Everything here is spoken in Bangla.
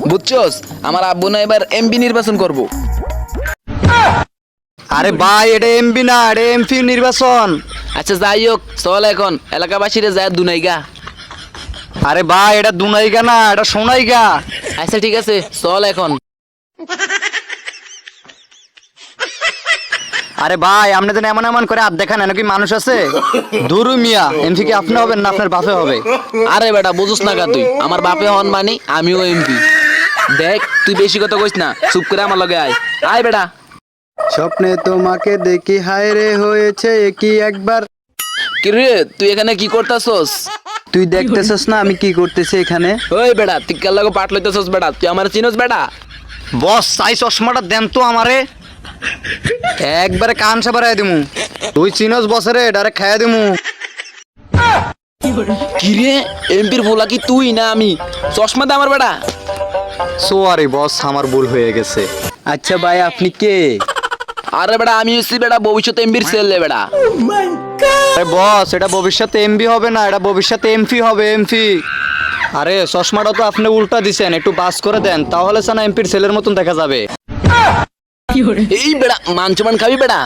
বুঝছস, আমার আব্বু না এবার এমপি নির্বাচন করব। আরে ভাই, এটা এমপি না, এটা এমপি নির্বাচন। আচ্ছা যাই হোক, চল এখন এলাকাবাসীরে যায় দুনাইগা। আরে ভাই, এটা দুনাইগা না, এটা সোনাইগা। আচ্ছা ঠিক আছে, চল এখন। আরে ভাই, আপনি যেন এমন এমন করে হাত দেখান, এনে কি মানুষ আছে? দুরু মিয়া, এমপি কি আপনি হবেন না আপনার বাপে হবে? আরে বেটা বুঝুস না কা তুই, আমার বাপে হন মানে আমিও এমপি। দেখ তুই বেশি কথা কইস না, চুপ করে আমার লগে আয়। আয় বেটা। স্বপ্নে তোমাকে দেখি, হায় রে হয়েছে কি একবার। কি রে, তুই এখানে কি করতাছস? তুই দেখতেছস না আমি কি করতেছি এখানে? ওই বেটা, তুই কার লগে পাট লইতেছস বেটা? তুই আমার চিনস বেটা? বস, চাই চশমাটা দেন তো আমারে। একবারে কান সাবারাই দিমু। তুই চিনস বসরে, ডাইরেক্ট খাইয়া দিমু। কি রে, এমপির ভোলা কি তুই না আমি? চশমা দে আমার বেটা। সরি বস, আমার ভুল হয়ে গেছে। আচ্ছা ভাই, আপনি কে? আরে বেটা, আমি হচ্ছি বেটা ভবিষ্যৎ এমপির ছেলে বেটা। আরে বস, এটা ভবিষ্যতে এমপি হবে না, এটা ভবিষ্যতে এমপি হবে, এমপি। আরে চশমাটা তো আপনি উল্টা দিছেন, একটু বাস করে দেন, তাহলে সানা এমপির ছেলের মতন দেখা যাবে। এই বেটা, মান খাবি বেটা?